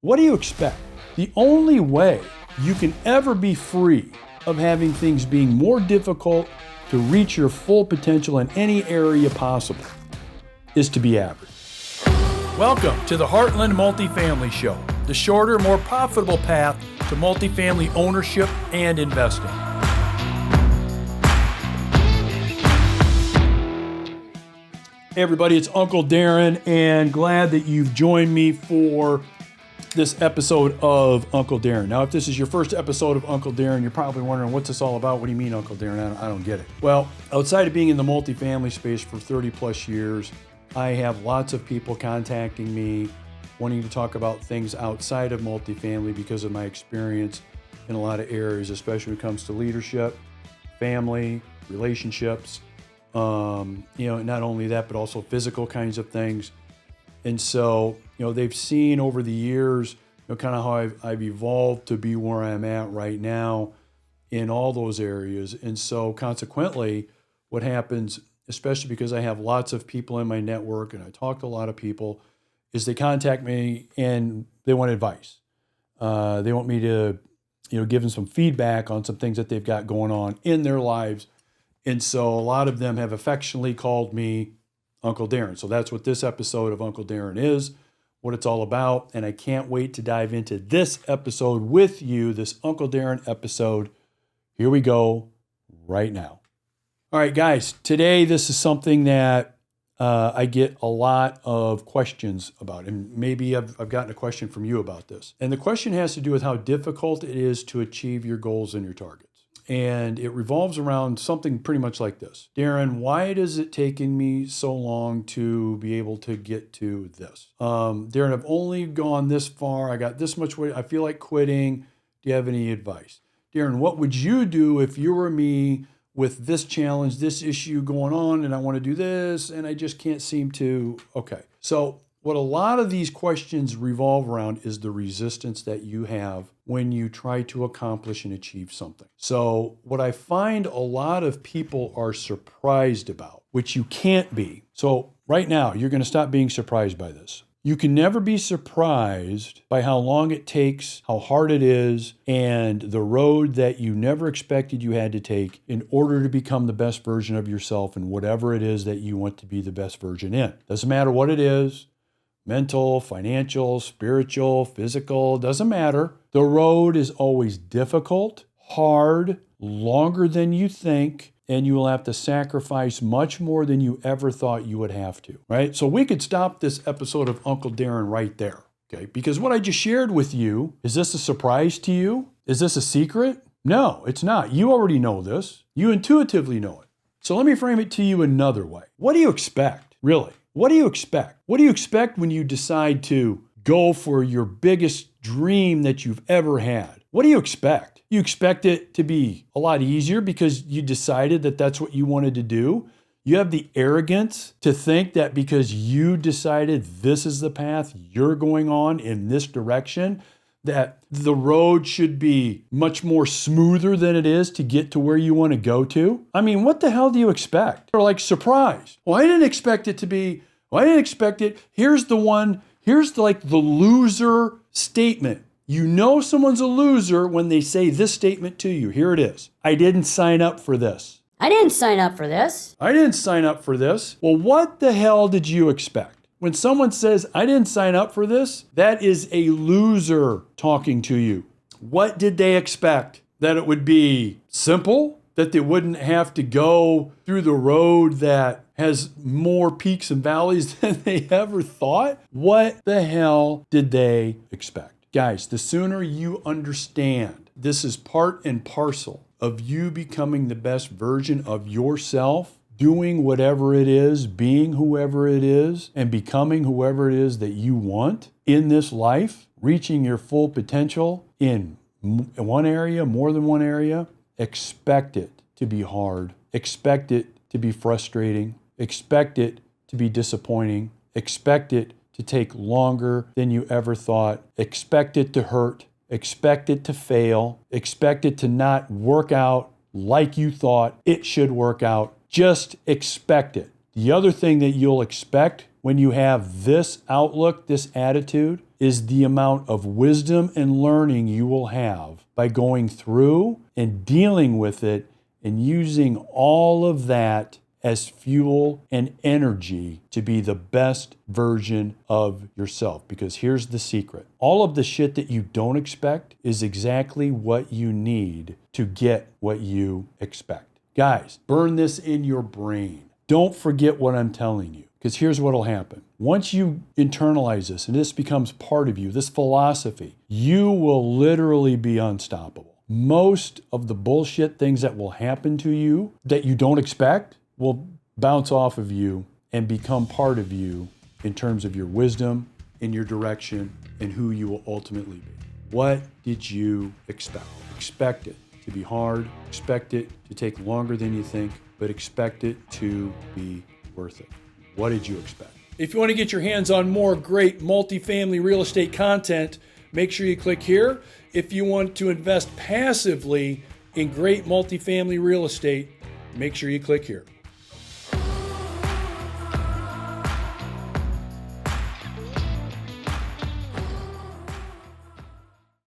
What do you expect? The only way you can ever be free of having things being more difficult to reach your full potential in any area possible is to be average. Welcome to the Heartland Multifamily Show, the shorter, more profitable path to multifamily ownership and investing. Hey everybody, it's Uncle Darin, and glad that you've joined me for this episode of Uncle Darin. Now, if this is your first episode of Uncle Darin, you're probably wondering, what's this all about? What do you mean, Uncle Darin? I don't get it. Well, outside of being in the multifamily space for 30 plus years, I have lots of people contacting me wanting to talk about things outside of multifamily because of my experience in a lot of areas, especially when it comes to leadership, family, relationships, not only that, but also physical kinds of things. And so, they've seen over the years, kind of how I've evolved to be where I'm at right now in all those areas. And so consequently, what happens, especially because I have lots of people in my network and I talk to a lot of people, is they contact me and they want advice. They want me to, give them some feedback on some things that they've got going on in their lives. And so a lot of them have affectionately called me Uncle Darin. So that's what this episode of Uncle Darin is, what it's all about. And I can't wait to dive into this episode with you, this Uncle Darin episode. Here we go right now. All right, guys, today this is something that I get a lot of questions about. And maybe I've gotten a question from you about this. And the question has to do with how difficult it is to achieve your goals and your targets. And it revolves around something pretty much like this. Darin, why does it taking me so long to be able to get to this? Darin, I've only gone this far. I got this much weight. I feel like quitting. Do you have any advice? Darin, what would you do if you were me with this challenge, this issue going on, and I want to do this, and I just can't seem to? Okay. So what a lot of these questions revolve around is the resistance that you have when you try to accomplish and achieve something. So what I find a lot of people are surprised about, which you can't be. So right now, you're going to stop being surprised by this. You can never be surprised by how long it takes, how hard it is, and the road that you never expected you had to take in order to become the best version of yourself in whatever it is that you want to be the best version in. Doesn't matter what it is. Mental, financial, spiritual, physical, doesn't matter. The road is always difficult, hard, longer than you think, and you will have to sacrifice much more than you ever thought you would have to, right? So we could stop this episode of Uncle Darin right there, okay? Because what I just shared with you, is this a surprise to you? Is this a secret? No, it's not. You already know this. You intuitively know it. So let me frame it to you another way. What do you expect, really? What do you expect? What do you expect when you decide to go for your biggest dream that you've ever had? What do you expect? You expect it to be a lot easier because you decided that that's what you wanted to do. You have the arrogance to think that because you decided this is the path you're going on in this direction, that the road should be much more smoother than it is to get to where you want to go to. I mean, what the hell do you expect? Or like surprise. Well, I didn't expect it to be, well, I didn't expect it. Here's the loser statement. You know someone's a loser when they say this statement to you. Here it is. I didn't sign up for this. I didn't sign up for this. I didn't sign up for this. Well, what the hell did you expect? When someone says, I didn't sign up for this, that is a loser talking to you. What did they expect? That it would be simple? That they wouldn't have to go through the road that has more peaks and valleys than they ever thought? What the hell did they expect? Guys, the sooner you understand this is part and parcel of you becoming the best version of yourself, doing whatever it is, being whoever it is, and becoming whoever it is that you want in this life, reaching your full potential in one area, more than one area, expect it to be hard. Expect it to be frustrating. Expect it to be disappointing. Expect it to take longer than you ever thought. Expect it to hurt. Expect it to fail. Expect it to not work out like you thought it should work out. Just expect it. The other thing that you'll expect when you have this outlook, this attitude, is the amount of wisdom and learning you will have by going through and dealing with it and using all of that as fuel and energy to be the best version of yourself. Because here's the secret. All of the shit that you don't expect is exactly what you need to get what you expect. Guys, burn this in your brain. Don't forget what I'm telling you, because here's what'll happen. Once you internalize this and this becomes part of you, this philosophy, you will literally be unstoppable. Most of the bullshit things that will happen to you that you don't expect will bounce off of you and become part of you in terms of your wisdom, in your direction, and who you will ultimately be. What did you expect? Expect it to be hard, expect it to take longer than you think, but expect it to be worth it. What did you expect? If you want to get your hands on more great multifamily real estate content, make sure you click here. If you want to invest passively in great multifamily real estate, make sure you click here.